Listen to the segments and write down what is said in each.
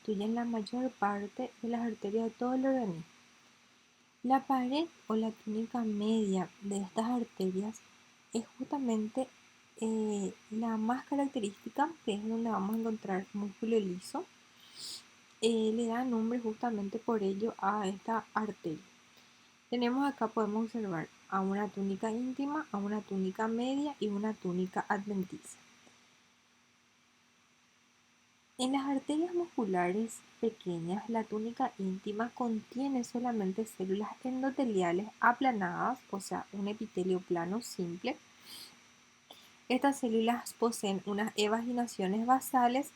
constituyen la mayor parte de las arterias de todo el organismo. La pared o la túnica media de estas arterias es justamente la más característica, que es donde vamos a encontrar músculo liso. Le da nombre justamente por ello a esta arteria. Tenemos acá, podemos observar a una túnica íntima, a una túnica media y una túnica adventicia. En las arterias musculares pequeñas, la túnica íntima contiene solamente células endoteliales aplanadas, o sea, un epitelio plano simple. Estas células poseen unas evaginaciones basales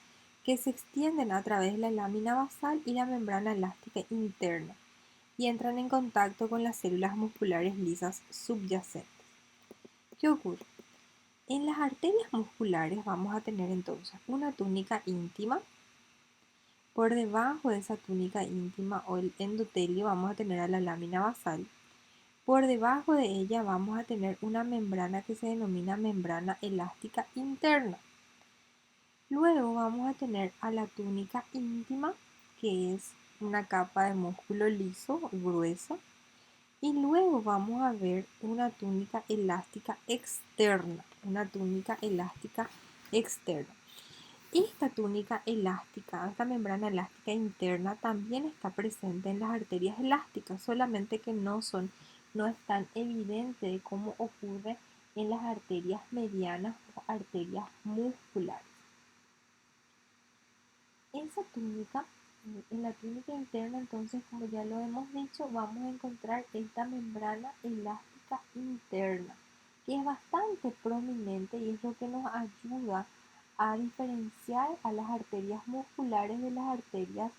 que se extienden a través de la lámina basal y la membrana elástica interna y entran en contacto con las células musculares lisas subyacentes. ¿Qué ocurre? En las arterias musculares vamos a tener entonces una túnica íntima. Por debajo de esa túnica íntima o el endotelio vamos a tener a la lámina basal. Por debajo de ella vamos a tener una membrana que se denomina membrana elástica interna. Luego vamos a tener a la túnica íntima, que es una capa de músculo liso, grueso. Y luego vamos a ver una túnica elástica externa, Esta túnica elástica, esta membrana elástica interna también está presente en las arterias elásticas, solamente que no es tan evidente como ocurre en las arterias medianas o arterias musculares. Esa túnica, en la túnica interna, entonces, como ya lo hemos dicho, vamos a encontrar esta membrana elástica interna, que es bastante prominente y es lo que nos ayuda a diferenciar a las arterias musculares de las arterias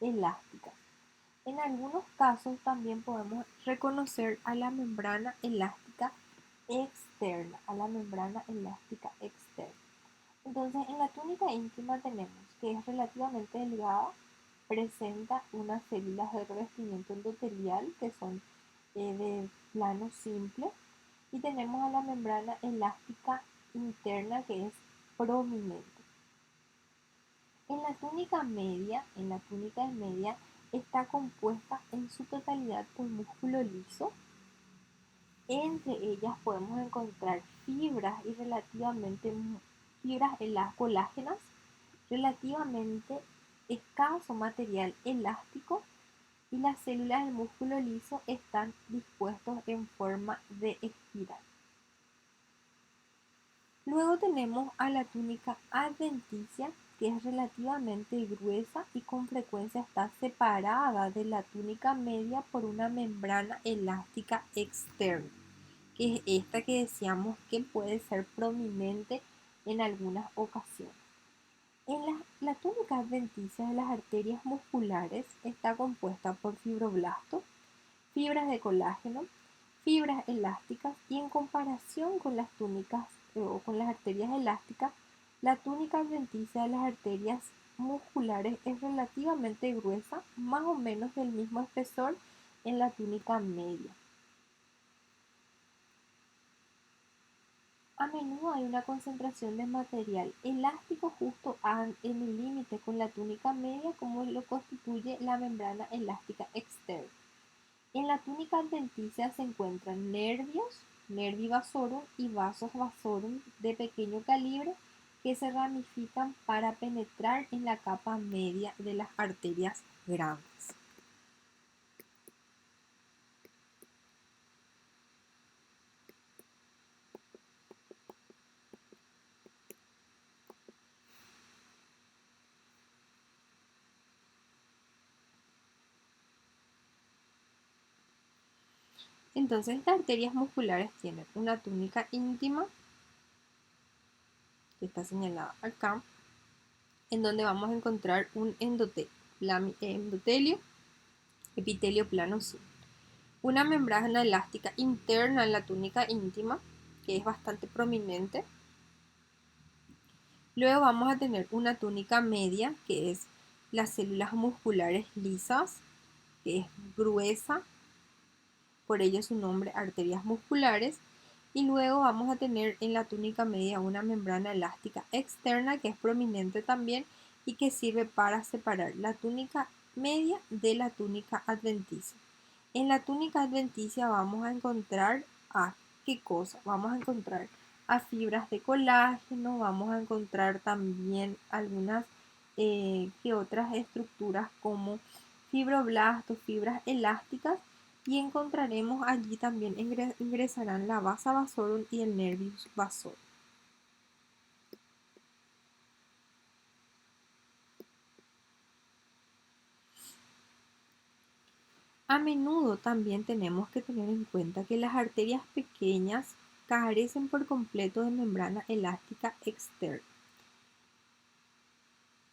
elásticas. En algunos casos también podemos reconocer a la membrana elástica externa, Entonces, en la túnica íntima tenemos que es relativamente delgada, presenta unas células de revestimiento endotelial que son de plano simple y tenemos a la membrana elástica interna que es prominente. En la túnica media está compuesta en su totalidad por músculo liso. Entre ellas podemos encontrar fibras colágenas, relativamente escaso material elástico y las células del músculo liso están dispuestos en forma de espiral. Luego tenemos a la túnica adventicia, que es relativamente gruesa y con frecuencia está separada de la túnica media por una membrana elástica externa, que es esta que decíamos que puede ser prominente en algunas ocasiones. La túnica adventicia de las arterias musculares está compuesta por fibroblastos, fibras de colágeno, fibras elásticas y en comparación con las túnicas o con las arterias elásticas, la túnica adventicia de las arterias musculares es relativamente gruesa, más o menos del mismo espesor en la túnica media. A menudo hay una concentración de material elástico justo en el límite con la túnica media, como lo constituye la membrana elástica externa. En la túnica adventicia se encuentran nervios, nervi vasorum y vasos vasorum de pequeño calibre que se ramifican para penetrar en la capa media de las arterias grandes. Entonces, estas arterias musculares tienen una túnica íntima, que está señalada acá, en donde vamos a encontrar un endotelio, epitelio plano simple. Una membrana elástica interna en la túnica íntima, que es bastante prominente. Luego vamos a tener una túnica media, que es las células musculares lisas, que es gruesa, por ello su nombre arterias musculares. Y luego vamos a tener en la túnica media una membrana elástica externa, que es prominente también, y que sirve para separar la túnica media de la túnica adventicia. En la túnica adventicia vamos a encontrar a ¿qué cosa? Vamos a encontrar a fibras de colágeno, vamos a encontrar también algunas que otras estructuras como fibroblastos, fibras elásticas, y encontraremos allí también ingresarán la vasa vasorum y el nervus vasorum. A menudo también tenemos que tener en cuenta que las arterias pequeñas carecen por completo de membrana elástica externa.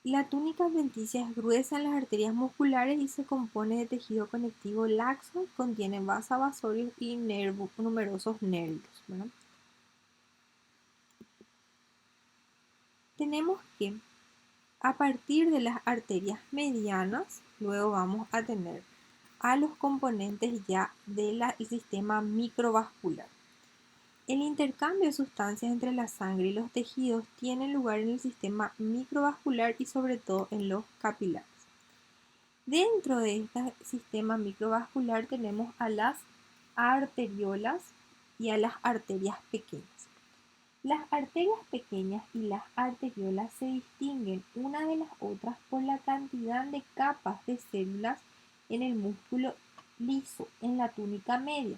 La túnica adventicia es gruesa en las arterias musculares y se compone de tejido conectivo laxo, contiene vasa vasorum y numerosos nervios, ¿verdad? Tenemos que, a partir de las arterias medianas, luego vamos a tener a los componentes ya del sistema microvascular. El intercambio de sustancias entre la sangre y los tejidos tiene lugar en el sistema microvascular y sobre todo en los capilares. Dentro de este sistema microvascular tenemos a las arteriolas y a las arterias pequeñas. Las arterias pequeñas y las arteriolas se distinguen una de las otras por la cantidad de capas de células en el músculo liso, en la túnica media.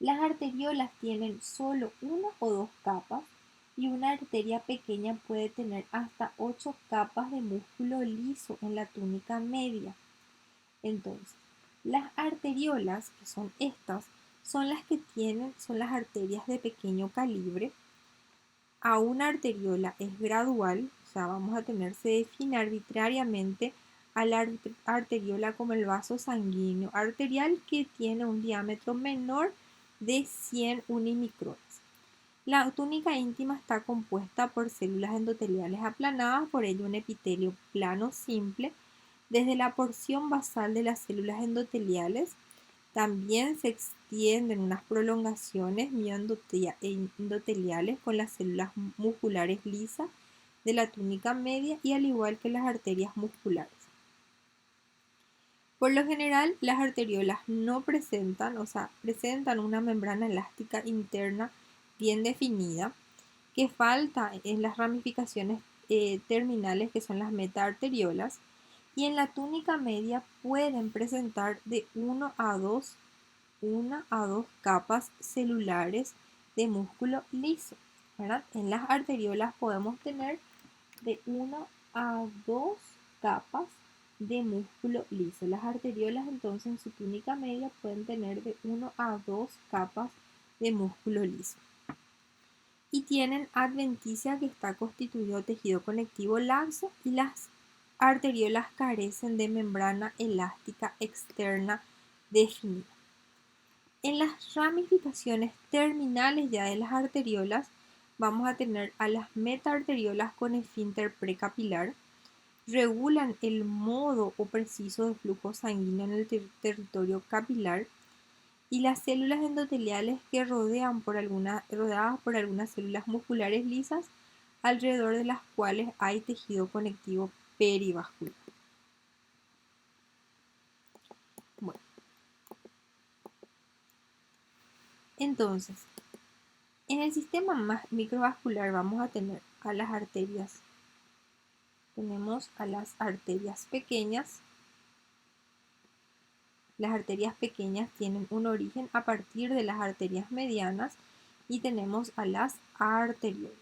Las arteriolas tienen solo una o dos capas y una arteria pequeña puede tener hasta 8 capas de músculo liso en la túnica media. Entonces, las arteriolas, que son estas, son las arterias de pequeño calibre. A una arteriola es gradual, o sea, vamos a tener, se define arbitrariamente a la arteriola como el vaso sanguíneo arterial que tiene un diámetro menor de 100 unimicrones. La túnica íntima está compuesta por células endoteliales aplanadas, por ello un epitelio plano simple. Desde la porción basal de las células endoteliales también se extienden unas prolongaciones mioendoteliales con las células musculares lisas de la túnica media y al igual que las arterias musculares. Por lo general, las arteriolas no presentan, presentan una membrana elástica interna bien definida, que falta en las ramificaciones terminales, que son las metaarteriolas, y en la túnica media pueden presentar de 1 a 2 capas celulares de músculo liso, ¿verdad? En las arteriolas podemos tener de 1 a 2 capas de músculo liso. Las arteriolas entonces en su túnica media pueden tener de 1 a 2 capas de músculo liso. Y tienen adventicia, que está constituido de tejido conectivo laxo, y las arteriolas carecen de membrana elástica externa definida. En las ramificaciones terminales ya de las arteriolas vamos a tener a las metaarteriolas con esfínter precapilar, regulan el modo o preciso de flujo sanguíneo en el territorio capilar, y las células endoteliales que rodeadas por algunas células musculares lisas, alrededor de las cuales hay tejido conectivo perivascular. Bueno, entonces, en el sistema microvascular vamos a tener a las arterias. Tenemos a las arterias pequeñas. Las arterias pequeñas tienen un origen a partir de las arterias medianas y tenemos a las arteriolas.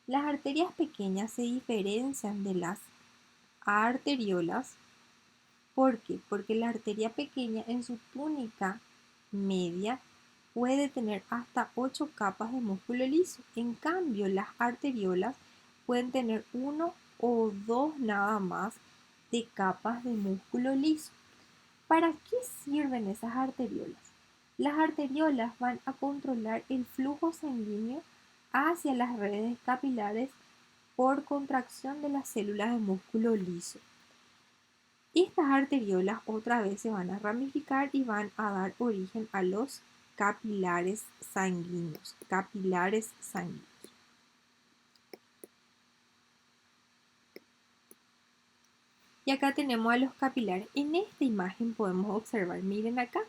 Las arterias pequeñas se diferencian de las arteriolas. ¿Por qué? Porque la arteria pequeña en su túnica media puede tener hasta 8 capas de músculo liso. En cambio, las arteriolas pueden tener 1 o 2 nada más de capas de músculo liso. ¿Para qué sirven esas arteriolas? Las arteriolas van a controlar el flujo sanguíneo hacia las redes capilares por contracción de las células de músculo liso. Estas arteriolas otra vez se van a ramificar y van a dar origen a los capilares sanguíneos. Y acá tenemos a los capilares. En esta imagen podemos observar, miren acá,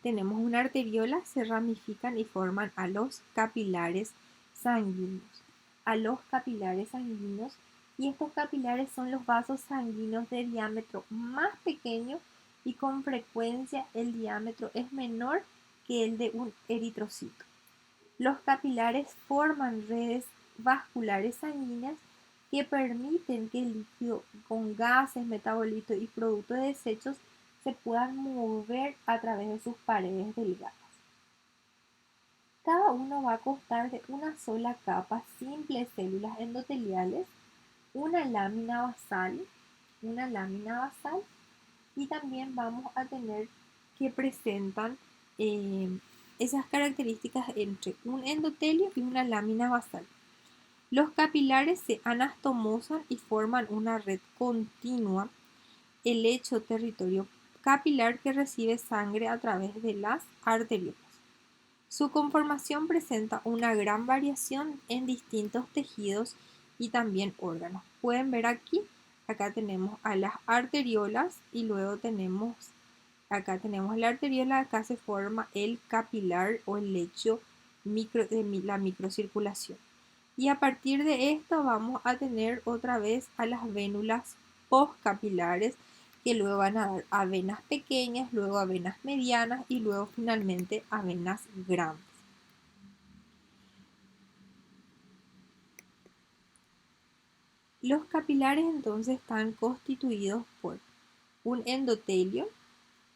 tenemos una arteriola, se ramifican y forman a los capilares sanguíneos. A los capilares sanguíneos. Y estos capilares son los vasos sanguíneos de diámetro más pequeño y con frecuencia el diámetro es menor que el de un eritrocito. Los capilares forman redes vasculares sanguíneas que permiten que el líquido con gases, metabolitos y productos de desechos se puedan mover a través de sus paredes delgadas. Cada uno va a constar de una sola capa simple de células endoteliales, una lámina basal y también vamos a tener que presentan eh, esas características entre un endotelio y una lámina basal. Los capilares se anastomosan y forman una red continua, el lecho territorio capilar que recibe sangre a través de las arteriolas. Su conformación presenta una gran variación en distintos tejidos y también órganos. Pueden ver aquí, acá tenemos a las arteriolas y luego acá tenemos la arteriola, acá se forma el capilar o el lecho de la microcirculación. Y a partir de esto vamos a tener otra vez a las vénulas postcapilares que luego van a dar a venas pequeñas, luego a venas medianas y luego finalmente a venas grandes. Los capilares entonces están constituidos por un endotelio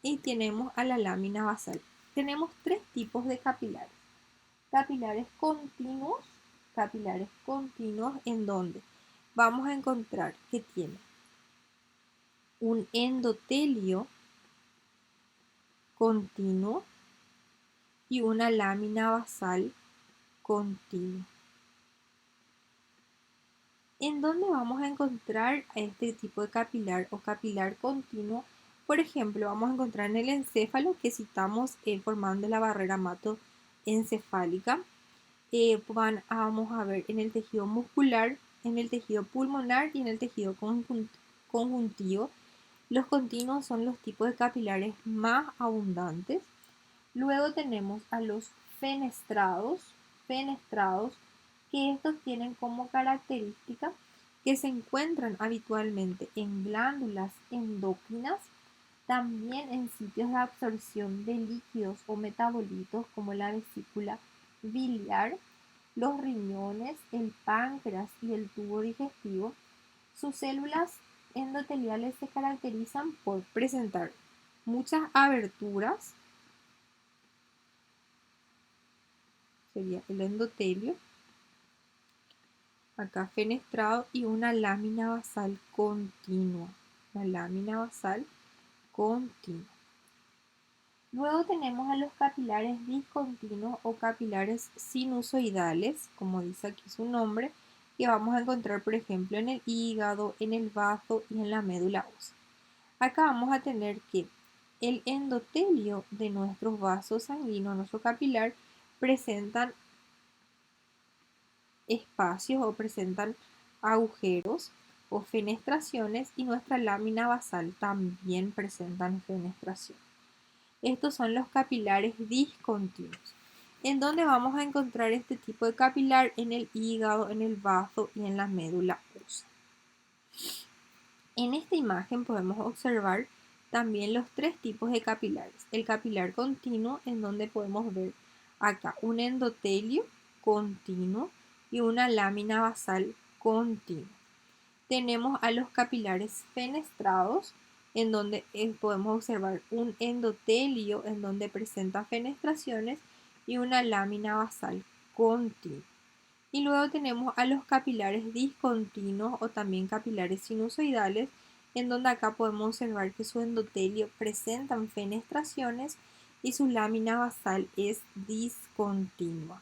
y tenemos a la lámina basal. Tenemos tres tipos de capilares. Capilares continuos en donde vamos a encontrar que tiene un endotelio continuo y una lámina basal continua. ¿En dónde vamos a encontrar este tipo de capilar o capilar continuo? Por ejemplo, vamos a encontrar en el encéfalo que citamos formando la barrera hematoencefálica. Vamos a ver en el tejido muscular, en el tejido pulmonar y en el tejido conjuntivo. Los continuos son los tipos de capilares más abundantes. Luego tenemos a los fenestrados, que estos tienen como característica que se encuentran habitualmente en glándulas endocrinas, también en sitios de absorción de líquidos o metabolitos como la vesícula biliar, los riñones, el páncreas y el tubo digestivo. Sus células endoteliales se caracterizan por presentar muchas aberturas, sería el endotelio, acá fenestrado y una lámina basal continua, Luego tenemos a los capilares discontinuos o capilares sinusoidales, como dice aquí su nombre, que vamos a encontrar, por ejemplo, en el hígado, en el bazo y en la médula ósea. Acá vamos a tener que el endotelio de nuestros vasos sanguíneos, nuestro capilar, presentan espacios o presentan agujeros o fenestraciones y nuestra lámina basal también presentan fenestración. Estos son los capilares discontinuos. ¿En dónde vamos a encontrar este tipo de capilar? En el hígado, en el bazo y en la médula ósea. En esta imagen podemos observar también los tres tipos de capilares. El capilar continuo, en donde podemos ver acá un endotelio continuo y una lámina basal continua. Tenemos a los capilares fenestrados, en donde podemos observar un endotelio en donde presenta fenestraciones y una lámina basal continua. Y luego tenemos a los capilares discontinuos o también capilares sinusoidales, en donde acá podemos observar que su endotelio presentan fenestraciones y su lámina basal es discontinua.